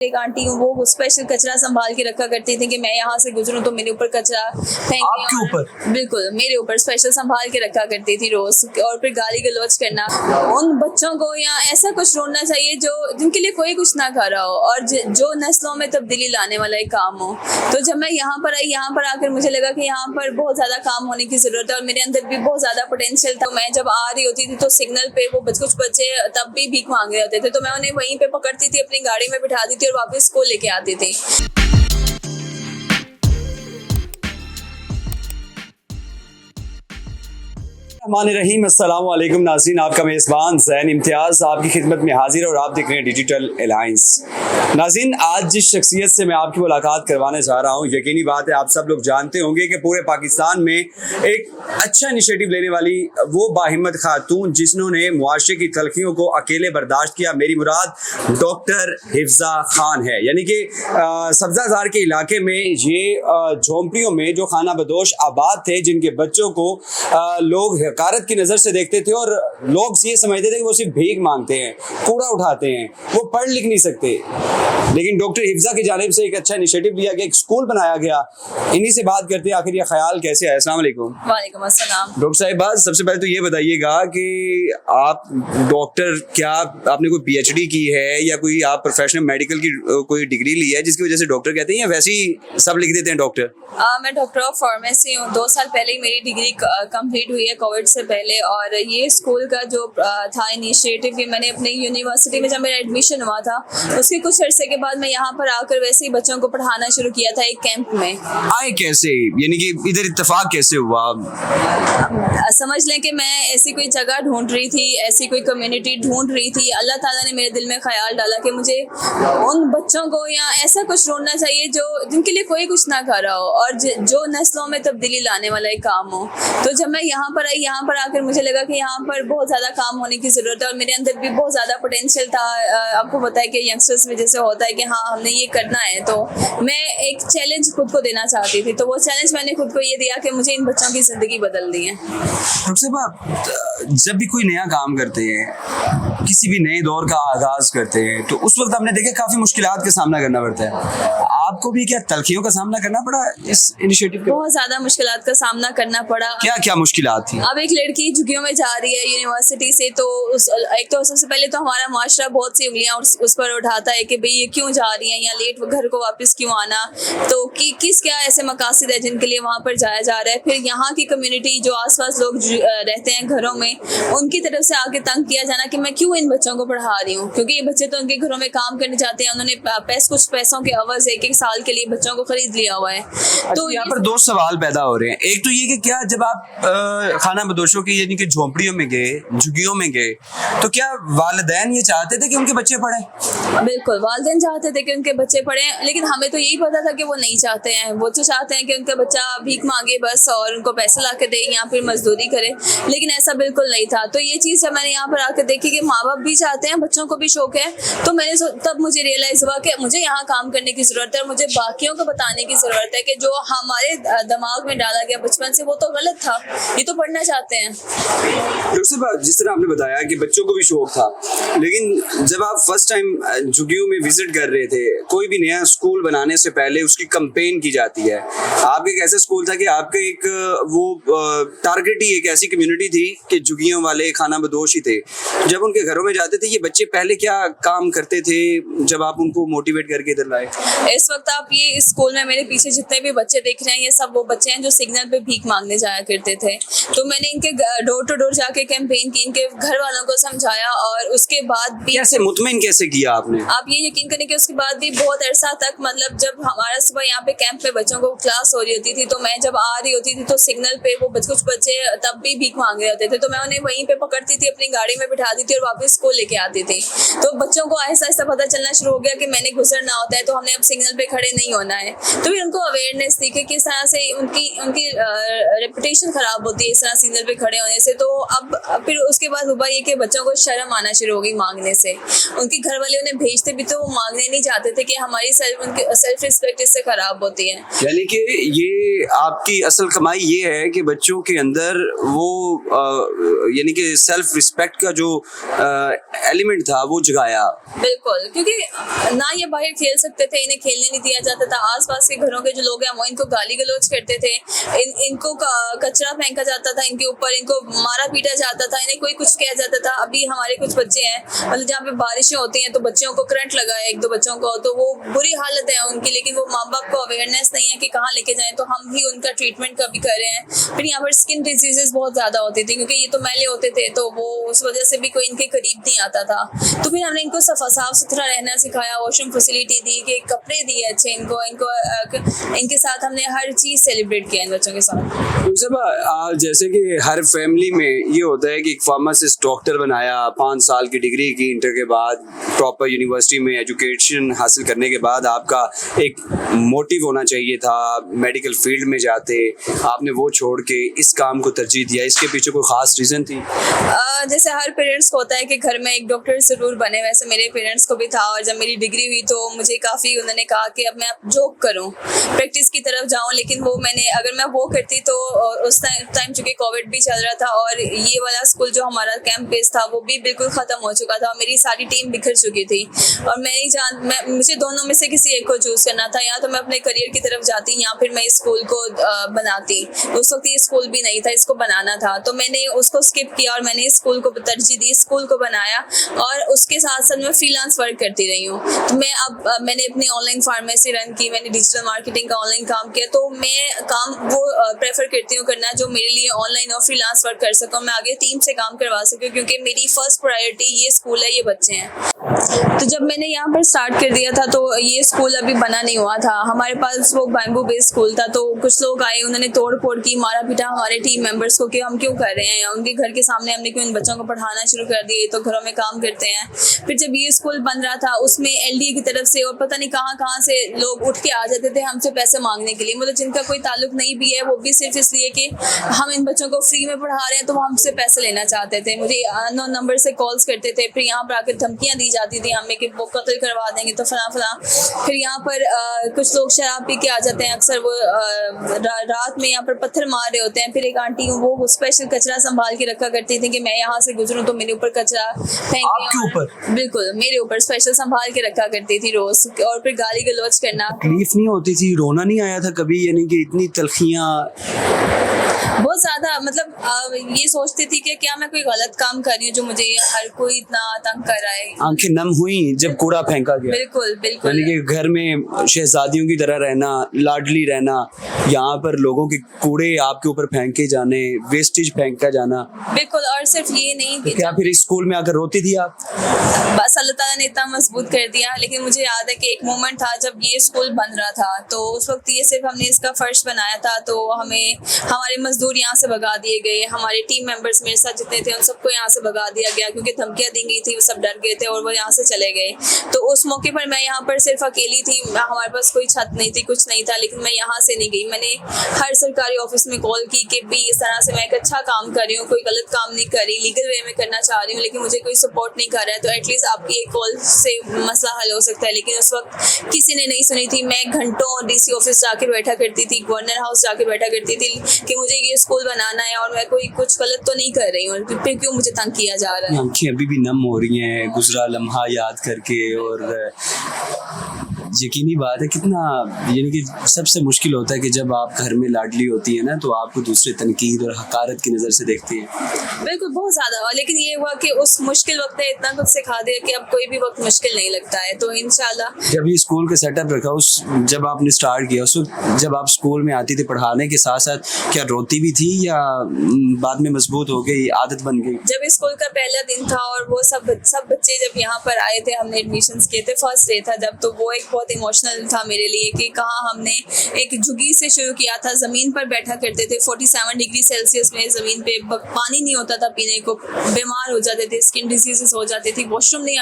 एक आंटी हूँ, वो स्पेशल कचरा संभाल के रखा करती थी कि मैं यहाँ से गुजरूं तो मेरे ऊपर कचरा फेंक आपके ऊपर? बिल्कुल मेरे ऊपर स्पेशल संभाल के रखा करती थी रोज। और फिर गाली गलौज करना। उन बच्चों को या ऐसा कुछ ढूंढना चाहिए जो जिनके लिए कोई कुछ ना कर रहा हो और जो नस्लों में तब्दीली लाने वाला एक काम हो। तो जब मैं यहाँ पर आई, यहाँ पर आकर मुझे लगा कि यहाँ पर बहुत ज्यादा काम होने की जरूरत है और मेरे अंदर भी बहुत ज्यादा पोटेंशियल था। मैं जब आ रही होती थी तो सिग्नल पे वो कुछ बच्चे तब भी भीख मांग रहे होते थे, तो मैं उन्हें वहीं पे पकड़ती थी, अपनी गाड़ी में बिठाती थी और वापस स्कूल लेके आती थी। रहीम अस्सलाम वालेकुम नाज़रीन, आपका मेज़बान ज़ैन इम्तियाज़ आपकी खिदमत में हाजिर है और आप देख रहे हैं डिजिटल अलायंस। नाज़रीन, आज जिस शख्सियत से मैं आपकी मुलाकात करवाने जा रहा हूँ, यकीनी बात है आप सब लोग जानते होंगे कि पूरे पाकिस्तान में एक अच्छा इनिशिएटिव लेने वाली वो बाहिम्मत खातून जिन्होंने मुआशरे की तलखियों को अकेले बर्दाश्त किया, मेरी मुराद डॉक्टर हिफ्ज़ा खान है। यानी कि सब्ज़ाज़ार के इलाके में ये झोंपड़ियों में जो खाना बदोश आबाद थे, जिनके बच्चों को लोग हकारत की नज़र से देखते थे और लोग ये समझते थे कि वो सिर्फ भीख मांगते हैं, कूड़ा उठाते हैं, वो पढ़ लिख नहीं सकते। लेकिन डॉक्टर हिफ्ज़ा की जानिब से एक अच्छा इनिशिएटिव लिया गया, एक स्कूल बनाया गया। इन्हीं से बात करते हैं, आखिर ये ख्याल कैसे आया। अस्सलाम वालेकुम। वालेकुम अस्सलाम। डॉक्टर साहिबा, सबसे पहले तो ये बताइएगा कि आप डॉक्टर, क्या आपने कोई पीएचडी की है या कोई आप प्रोफेशनल मेडिकल की कोई डिग्री ली है जिसकी वजह से डॉक्टर कहते हैं, या वैसे ही सब लिख देते हैं डॉक्टर? मैं डॉक्टर ऑफ फार्मेसी हूँ। 2 साल पहले ही मेरी डिग्री कंप्लीट हुई है, कोविड से पहले। और ये स्कूल का जो था इनिशिएटिव, ये मैंने अपनी यूनिवर्सिटी में जब मेरा एडमिशन हुआ था उसके कुछ अरसे के बाद मैं यहाँ पर आकर वैसे ही बच्चों को पढ़ाना शुरू किया था एक कैंप में। आए कैसे, यानी कि इधर इत्तेफाक कैसे हुआ? समझ लें कि मैं ऐसी कोई जगह ढूंढ रही थी, ऐसी कोई कम्युनिटी ढूंढ रही थी। अल्लाह ताला ने मेरे दिल में ख्याल डाला कि मुझे उन बच्चों को या ऐसा कुछ ढूंढना चाहिए जो जिनके लिए कोई कुछ ना कर रहा हो और जो नस्लों में तब्दीली लाने वाला एक काम हो। तो जब मैं यहाँ पर आई, यहाँ पर आकर मुझे लगा कि यहाँ पर बहुत ज़्यादा काम होने की ज़रूरत है और मेरे अंदर भी बहुत ज़्यादा पोटेंशियल था। आपको पता है कि यंगस्टर्स में जैसे होता है कि हाँ हमने ये करना है, तो मैं एक चैलेंज खुद को देना चाहती थी। तो वो चैलेंज मैंने खुद को ये दिया कि मुझे इन बच्चों की ज़िंदगी बदल दी है। सबसे जब भी कोई नया काम करते हैं, किसी भी नए दौर का आगाज करते हैं, तो उस वक्त आपने देखा काफी मुश्किलात का सामना करना पड़ता है। आपको भी क्या तलखियों का सामना करना पड़ा इस इनिशिएटिव के? बहुत ज्यादा मुश्किलात का सामना करना पड़ा। क्या क्या मुश्किलात थी? अब एक लड़की झुग्गियों में जा रही है यूनिवर्सिटी से, तो एक तो सबसे पहले तो हमारा मुआशरा बहुत सी उंगलियां उस पर उठाता है कि भाई ये क्यों जा रही है या लेट घर को वापस क्यों आना, तो किस क्या ऐसे मकासद है जिनके लिए वहाँ पर जाया जा रहा है। फिर यहाँ की कम्युनिटी जो आसपास लोग रहते हैं घरों में, उनकी तरफ से आके तंग किया जाना कि मैं क्यों इन बच्चों को पढ़ा रही हूँ, क्योंकि ये बच्चे तो उनके घरों में काम करने जाते हैं। उन्होंने कुछ पैसों के अवज एक साल के लिए बच्चों को खरीद लिया हुआ है। तो यहाँ पर 2 सवाल पैदा हो रहे हैं। एक तो ये कि क्या जब आप खाना बदोशों की यानी कि झोंपड़ियों में गए, झुग्गियों में गए, तो क्या वालिदैन ये चाहते थे कि उनके बच्चे पढ़ें? बिल्कुल, वालिदैन चाहते थे कि उनके बच्चे पढ़ें, लेकिन हमें तो यही पता था कि वो नहीं चाहते हैं। वो तो चाहते हैं कि उनका बच्चा भीख मांगे बस और उनको पैसे ला के दे या फिर मजदूरी करे, लेकिन ऐसा बिल्कुल नहीं था। तो ये चीज़ जब मैंने यहाँ पर आकर देखी कि माँ बाप भी चाहते हैं, बच्चों को भी शौक है, तो तब मुझे रियलाइज हुआ कि मुझे यहाँ काम करने की जरूरत है और मुझे बाकियों को बताने की जरूरत है कि जो हमारे दिमाग में डाला गया बचपन से वो तो गलत था, ये तो पढ़ना चाहते हैं। जिस तरह आपने बताया कि बच्चों को भी शौक था, लेकिन जब आप फर्स्ट टाइम झुग्गियों में विजिट कर रहे थे, कोई भी नया स्कूल बनाने से पहले उसकी कैंपेन की जाती है। आपका एक ऐसा स्कूल था कि आपका एक वो टारगेट ही एक ऐसी कम्युनिटी थी कि झुग्गियों वाले खाना बदोश ही थे। जब उनके घरों में जाते थे ये बच्चे, पहले क्या काम करते थे जब आप उनको मोटिवेट करके इधर लाए? इस वक्त आप ये स्कूल में मेरे पीछे जितने भी बच्चे देख रहे हैं, ये सब वो बच्चे हैं जो सिग्नल पे भीख मांगने जाया करते थे। तो मैंने इनके डोर टू डोर जाके कैंपेन की, इनके घर वालों को समझाया और उसके बाद भी कैसे मुतमिन कैसे किया आपने? आप ये यकीन करें कि उसके बाद भी बहुत अरसा तक, मतलब जब हमारा सुबह यहाँ पे कैंप पे बच्चों को क्लास हो रही होती थी, तो मैं जब आ रही होती थी तो सिग्नल पे वो कुछ बच्चे तब भी भीख मांग रहे होते थे, तो मैं उन्हें वहीं पे पकड़ती थी, अपनी गाड़ी में बिठाती थी और वापस स्कूल लेके आती थी। तो बच्चों को आहिस्ता आहिस्ता पता चलना शुरू हो गया कि मैंने गुजरना होता है, तो हमने अब सिग्नल पे खड़े नहीं होना है। तो फिर उनको अवेयरनेस थी कि किस तरह से उनकी रेपुटेशन खराब होती है इस तरह सिग्नल पे खड़े होने से। तो अब फिर उसके बाद हुआ ये कि बच्चों को शर्म आना शुरू हो गई मांगने से। उनके घर वाले उन्हें भेजते भी तो वो मांगने नहीं चाहते थे कि हमारी सेल्फ रिस्पेक्ट इससे खराब होती है। यानी कि ये आपकी असल कमाई ये है कि बच्चों के अंदर वो यानी कि सेल्फ रिस्पेक्ट का जो एलिमेंट था वो जगाया। बिल्कुल, क्योंकि ना ये बाहर खेल सकते थे, इन्हें खेलने नहीं दिया जाता था। आसपास के घरों के जो लोग हैं वो इनको गाली गलौज करते थे, इनको कचरा फेंका जाता था इनके ऊपर, इनको मारा पीटा जाता था, इन्हें कोई कुछ कहा जाता था। अभी हमारे कुछ बच्चे हैं, मतलब जहाँ पे बारिशें होती हैं तो बच्चों को करंट लगा है, एक दो बच्चों को, तो वो बुरी हालत है उनकी, लेकिन वो माँ बाप को अवेयरनेस नहीं है कि कहाँ लेके जाएं, तो हम ही उनका ट्रीटमेंट कभी कर रहे हैं। फिर यहाँ पर स्किन डिजीजेस बहुत ज्यादा होती थी, क्योंकि ये तो मैले होते थे, तो वो उस वजह से भी कोई इनके करीब नहीं आता था। तो फिर हमने इनको साफ सुथरा रहना सिखाया, वॉशरूम फैसिलिटी दी, कि कपड़े दिए अच्छे इनको, इनके साथ हमने हर चीज सेलिब्रेट किया इन बच्चों के साथ। तो सब जैसे कि हर फैमिली में ये होता है कि एक फार्मासिस्ट डॉक्टर बनाया, 5 साल की डिग्री की इंटर के बाद, प्रॉपर यूनिवर्सिटी में एजुकेशन हासिल करने के बाद आपका एक मोटिव होना चाहिए था, मेडिकल फील्ड में जाते, आपने वो छोड़ के इस काम को तरजीह दिया। इसके पीछे कोई खास रीजन थी? जैसे हर पेरेंट्स को होता है कि घर में एक डॉक्टर जरूर बने, वैसे मेरे पेरेंट्स को भी था। और जब मेरी डिग्री हुई तो मुझे काफ़ी उन्होंने कहा कि अब मैं जॉब करूं, प्रैक्टिस की तरफ जाऊं, लेकिन वो मैंने अगर मैं वो करती तो उस टाइम चूँकि कोविड भी चल रहा था और ये वाला स्कूल जो हमारा कैंप बेस था वो भी बिल्कुल ख़त्म हो चुका था, मेरी सारी टीम बिखर चुकी थी और मुझे दोनों में से किसी एक को चूज़ करना था। या तो मैं अपने करियर की तरफ जाती या फिर मैं इस स्कूल को बनाती। उस वक्त ये स्कूल भी नहीं था, इसको बनाना था, तो मैंने उसको स्किप किया और मैंने इस स्कूल को तरजीह दी, स्कूल को बनाया और उसके साथ साथ मैं फ्रीलांस वर्क करती रही हूँ। तो मैंने अपनी ऑनलाइन फार्मेसी रन की, मैंने डिजिटल मार्केटिंग का ऑनलाइन काम किया, तो मैं काम वो प्रेफर करती हूँ करना जो मेरे लिए ऑनलाइन और फ्रीलांस वर्क कर सकूँ, मैं आगे टीम से काम करवा सकूँ, क्योंकि मेरी फर्स्ट प्रायोरिटी ये स्कूल है, ये बच्चे हैं। तो जब मैंने यहाँ पर स्टार्ट कर दिया था तो ये स्कूल अभी बना नहीं हुआ था, हमारे पास वो बैम्बू बेस्ड स्कूल था। तो कुछ लोग आए, उन्होंने तोड़ फोड़ की, मारा पीटा हमारे टीम मेंबर्स को कि हम क्यों कर रहे हैं, उनके घर के सामने हमने क्यों इन बच्चों को पढ़ाना शुरू कर दिया, तो घरों में काम करते हैं। फिर जब ये स्कूल बन रहा था उसमें एलडीए की तरफ से और पता नहीं कहाँ से लोग उठ के आ जाते थे हमसे पैसे मांगने के लिए, मतलब जिनका कोई ताल्लुक नहीं भी है, वो भी सिर्फ इसलिए कि हम इन बच्चों को फ्री में पढ़ा रहे हैं तो वो हमसे पैसे लेना चाहते थे। मुझे अननोन नंबर से कॉल्स करते थे, फिर यहाँ पर आकर धमकियाँ दी जाती थी हमें कि वो कत्ल करवा देंगे तो फला। फिर यहाँ पर कुछ लोग शराब पी के आ जाते हैं, अक्सर वो रात में यहाँ पर पत्थर मार रहे होते हैं। फिर एक आंटी वो स्पेशल कचरा संभाल के रखा करती थी कि मैं यहाँ से गुजरूं तो मेरे ऊपर कचरा फेंक, आपके ऊपर? बिल्कुल मेरे ऊपर स्पेशल संभाल के रखा करती थी रोज, और फिर गाली गलौज करना। तकलीफ नहीं होती थी, रोना नहीं आया था कभी, यानी कि इतनी तलखियां? बहुत ज्यादा, मतलब ये सोचती थी कि क्या मैं कोई गलत काम कर रही हूँ जो मुझे हर कोई इतना तंग कर रहा है। आंखें नम हुई जब कूड़ा फेंका गया? बिल्कुल बिल्कुल। यानी कि घर में शहजादियों की तरह रहना, लाडली रहना, यहाँ पर लोगों के कूड़े आपके ऊपर फेंके जाने, वेस्टेज फेंका जाना। बिल्कुल, और सिर्फ ये नहीं कि तो क्या फिर इस स्कूल में आकर रोती थी आप? बस अल्लाह ताला ने इतना मजबूत कर दिया। लेकिन मुझे याद है कि एक मोमेंट था जब ये स्कूल बन रहा था, तो उस वक्त ये सिर्फ हमने इसका फर्श बनाया था, तो हमें हमारे मजदूर यहाँ से भगा दिए गए, हमारे टीम मेंबर्स मेरे साथ जितने थे उन सबको यहाँ से भगा दिया गया, क्योंकि धमकियाँ दी गई थी, वो सब डर गए थे और वो यहाँ से चले गए। तो उस मौके पर मैं यहाँ पर सिर्फ अकेली थी, हमारे पास कोई छत नहीं थी, कुछ नहीं था, लेकिन मैं यहाँ से नहीं गई। मैंने हर सरकारी ऑफिस में कॉल की कि भी इस तरह से मैं एक अच्छा काम कर रही हूँ, कोई गलत काम नहीं कर रही, लीगल वे में करना चाह रही हूँ, लेकिन मुझे कोई सपोर्ट नहीं कर रहा है, तो एटलीस्ट आपकी एक कॉल से मसला हल हो सकता है। लेकिन उस वक्त किसी ने नहीं सुनी थी। मैं घंटों डीसी ऑफिस जाके बैठा करती थी, गवर्नर हाउस जाके बैठा करती थी कि मुझे ये स्कूल बनाना है और मैं कोई कुछ गलत तो नहीं कर रही हूँ, फिर क्यों मुझे तंग किया जा रहा है। आंखें अभी भी नम हो रही हैं गुजरा लम्हा याद करके, और यकीनी बात है कितना, यानी कि सबसे मुश्किल होता है कि जब आप घर में लाडली होती है ना, तो आपको दूसरे तनकीद और हकारत की नज़र से देखती है। बिल्कुल, बहुत ज़्यादा। लेकिन ये हुआ कि उस मुश्किल वक्त ने इतना कुछ सिखा दिया कि अब कोई भी वक्त मुश्किल नहीं लगता है। तो इंशाल्लाह जब ये स्कूल का सेटअप रखा, जब आपने स्टार्ट किया, उस वक्त जब आप स्कूल में आती थी पढ़ाने के साथ साथ, क्या रोती भी थी या बाद में मजबूत हो गई, आदत बन गई? जब स्कूल का पहला दिन था और वो सब बच्चे जब यहाँ पर आए थे, हमने एडमिशन्स किए थे, फर्स्ट डे था जब, तो वो एक बहुत इमोशनल था मेरे लिए कि कहाँ हमने एक झुग्गी से शुरू किया था, ज़मीन पर बैठा करते थे, 47 डिग्री सेल्सियस में ज़मीन पे, पानी नहीं होता था पीने को, बीमार हो जाते थे, स्किन डिजीजेस हो जाती थी, वॉशरूम नहीं,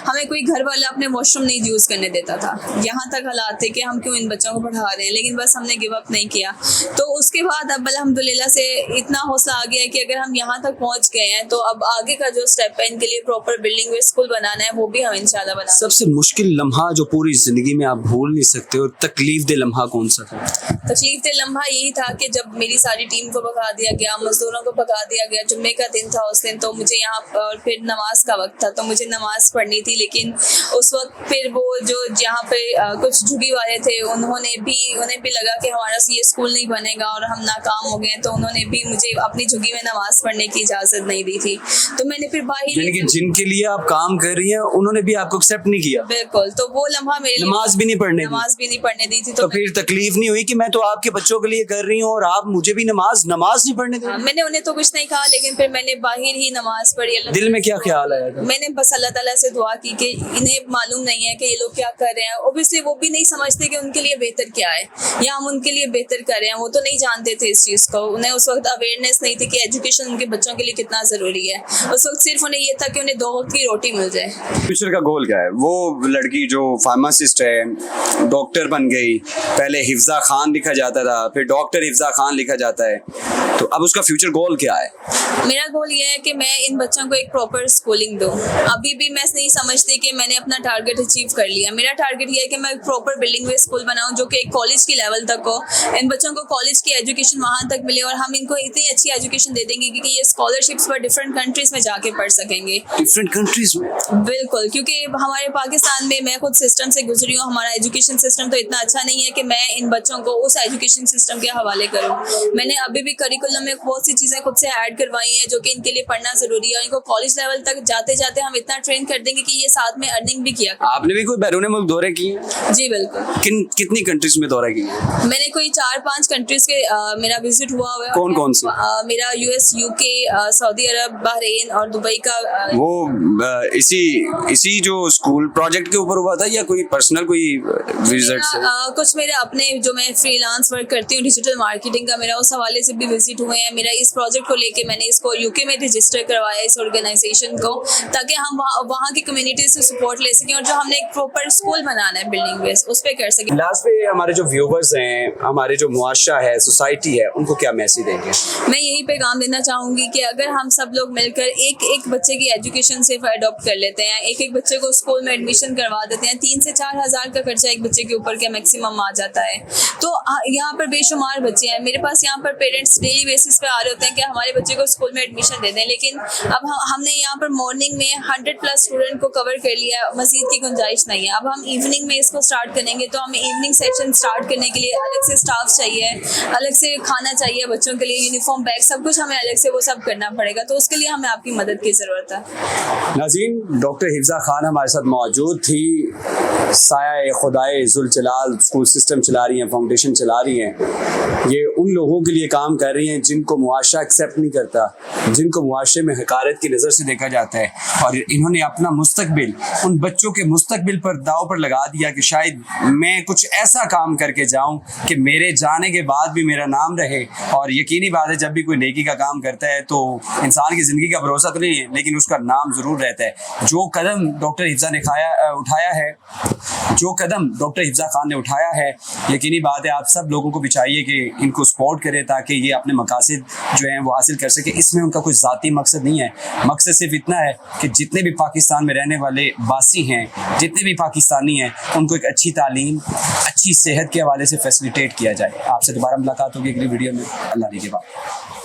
हमें कोई घर वाला अपने वॉशरूम नहीं यूज़ करने देता था। यहाँ तक हालात थे कि हम क्यों इन बच्चों को पढ़ा रहे हैं, लेकिन बस हमने गिव अप नहीं किया। तो उसके बाद अब अल्हम्दुलिल्लाह से इतना हौसला आ गया है कि अगर हम यहाँ तक पहुँच गए हैं तो अब आगे का जो स्टेप है इनके लिए प्रॉपर बिल्डिंग में स्कूल बनाना है, वो भी हम इंशाल्लाह बनाएंगे। सबसे मुश्किल लम्हा जो पूरी ज़िंदगी में आप भूल नहीं सकते और तकलीफ दे लम्हा कौन सा था? तकलीफ दे लम्हा यही था कि जब मेरी सारी टीम को भगा दिया गया, मजदूरों को भगा दिया गया, जुम्मे का दिन था उस दिन, तो मुझे यहाँ पर फिर नमाज का वक्त था तो मुझे नमाज पढ़नी थी। लेकिन उस वक्त फिर वो जो यहाँ पे कुछ झुगी वाले थे उन्हें भी लगा कि हमारा ये स्कूल नहीं बनेगा और हम नाकाम हो गए, तो उन्होंने भी मुझे अपनी झुगी में नमाज पढ़ने की इजाज़त नहीं दी थी। तो मैंने फिर यानी कि जिनके लिए आप काम कर रही हैं उन्होंने भी आपको एक्सेप्ट नहीं किया? बिल्कुल, तो वो लम्हा मेरे लिए नमाज भी नहीं पढ़ने दी? नमाज भी नहीं पढ़ने दी थी। तो फिर तकलीफ नहीं हुई कि मैं तो आपके बच्चों के लिए कर रही हूँ और आप मुझे भी नमाज नहीं पढ़ने दें? मैंने उन्हें तो कुछ नहीं कहा, लेकिन फिर मैंने बाहर ही नमाज पढ़ी। दिल में क्या ख्याल आया था? मैंने बस अल्लाह ताला से दुआ की कि इन्हें मालूम नहीं है कि ये लोग क्या कर रहे हैं। ओब्वियसली वो भी नहीं समझते कि उनके लिए बेहतर क्या है या हम उनके लिए बेहतर कर रहे हैं। वो तो नहीं जानते थे इस चीज़ को, उन्हें उस वक्त अवेयरनेस नहीं थी कि एजुकेशन उनके बच्चों के लिए कितना ज़रूरी है। उस वक्त सिर्फ उन्हें ये था कि उन्हें 2 वक्त की रोटी मिल जाए। फ्यूचर का गोल क्या है? वो लड़की जो फार्मासिस्ट है, डॉक्टर बन गई, पहले हिफ्जा खान लिखा जाता था, फिर डॉक्टर हिफ्जा खान लिखा जाता है, तो अब उसका फ्यूचर गोल क्या है? मेरा गोल ये है कि मैं इन बच्चों को एक प्रॉपर स्कूलिंग दूँ। अभी भी मैं नहीं समझती कि मैंने अपना टारगेट अचीव कर लिया। मेरा टारगेट ये है कि मैं एक प्रॉपर बिल्डिंग में स्कूल बनाऊँ जो कि एक कॉलेज की लेवल तक हो, इन बच्चों को कॉलेज की एजुकेशन वहाँ तक मिले और हम इनको इतनी अच्छी एजुकेशन दे देंगे कि ये स्कॉलरशिप्स पर डिफरेंट कंट्रीज में जाके पढ़ सकेंगे। डिफरेंट कंट्रीज में? बिल्कुल, क्योंकि हमारे पाकिस्तान में मैं खुद सिस्टम से गुजरी हूँ, हमारा एजुकेशन सिस्टम तो इतना अच्छा नहीं है कि मैं इन बच्चों को उस एजुकेशन सिस्टम के हवाले करूँ। मैंने अभी भी करिकुलम में बहुत सी चीज़ें खुद से ऐड करवाई हैं जो कि इनके लिए पढ़ना ज़रूरी है और इनको कॉलेज लेवल तक जाते जाते हम इतना ट्रेन कर देंगे कि ये साथ में अर्निंग भी किया। आपने भी कोई बैरून मुल्क दौरे किए? जी बिल्कुल। कितनी कंट्रीज में दौरा किया? मैंने कोई 4-5 कंट्रीज के मेरा विजिट हुआ है। कौन सी? मेरा US, UK, सऊदी अरब, बहरीन और दुबई का। वो इसी जो स्कूल प्रोजेक्ट के ऊपर हुआ था या कोई पर्सनल कोई विजिट से? कुछ मेरे अपने जो मैं फ्रीलांस वर्क करती हूँ डिजिटल मार्केटिंग का, मेरा उस हवाले से भी विजिट हुए हैं। मेरा इस प्रोजेक्ट को लेके मैंने इसको UK में रजिस्टर करवाया इस ऑर्गेनाइजेशन को, ताकि हम वहाँ की कम्युनिटी से सपोर्ट ले सकें और जो हमने एक प्रॉपर स्कूल बनाना है बिल्डिंग बेस उस पर कर सकें। लास्ट पे हमारे जो व्यूवर्स हैं, हमारे जो मुआशरा है, सोसाइटी है, उनको क्या मैसेज देंगे? मैं यही पैगाम देना चाहूँगी कि अगर हम सब लोग मिलकर एक बच्चे की एजुकेशन सिर्फ अडॉप्ट कर लेते हैं, एक बच्चे को स्कूल में एडमिशन करवा देते हैं, 3 से 4 हज़ार का खर्चा एक बच्चे के ऊपर क्या मैक्सिमम आ जाता है। तो यहाँ पर बेशुमार बच्चे हैं, मेरे पास यहाँ पर पेरेंट्स डेली बेसिस पे आ रहे होते हैं कि हमारे बच्चे को स्कूल में एडमिशन दे दें, लेकिन अब हमने यहाँ पर मॉर्निंग में 100+ स्टूडेंट को कवर कर लिया, मज़ीद की गुंजाइश नहीं है। अब हम इवनिंग में इसको स्टार्ट करेंगे तो हमें इवनिंग सेक्शन स्टार्ट करने के लिए अलग से स्टाफ चाहिए, अलग से खाना चाहिए बच्चों के लिए, यूनिफॉर्म, बैग, सब कुछ हमें अलग से वो सब करना पड़ेगा। तो उसके लिए हमें आपकी मदद की ज़रूरत है। नाज़रीन, डॉक्टर हिफ्जा खान हमारे साथ मौजूद थी। साया खुदाए जुल जलाल स्कूल सिस्टम चला रही हैं, फाउंडेशन चला रही हैं। ये उन लोगों के लिए काम कर रही हैं जिनको मुआशरा एक्सेप्ट नहीं करता, जिनको मुआशरे में हकारत की नज़र से देखा जाता है, और इन्होंने अपना मुस्तकबिल उन बच्चों के मुस्तकबिल पर दाव पर लगा दिया कि शायद मैं कुछ ऐसा काम करके जाऊं कि मेरे जाने के बाद भी मेरा नाम रहे। और यकीनी बात है, जब भी कोई नेकी का काम करता है तो इंसान की ज़िंदगी का भरोसा तो नहीं है, लेकिन उसका नाम ज़रूर रहता है। जो कदम डॉक्टर हिफ्जा ने उठाया है, जो कदम डॉक्टर हिफ्जा खान ने उठाया है, यकीनी बात है आप सब लोगों को भी चाहिए कि इनको सपोर्ट करें ताकि ये अपने मकासद जो हैं वो हासिल कर सके। इसमें उनका कोई ज़ाती मकसद नहीं है, मकसद सिर्फ इतना है कि जितने भी पाकिस्तान में रहने वाले बासी हैं, जितने भी पाकिस्तानी हैं, उनको एक अच्छी तालीम, अच्छी सेहत के हवाले से फैसिलिटेट किया जाए। आपसे दोबारा मुलाकात होगी अगली वीडियो में। अल्लाह ने के बाद।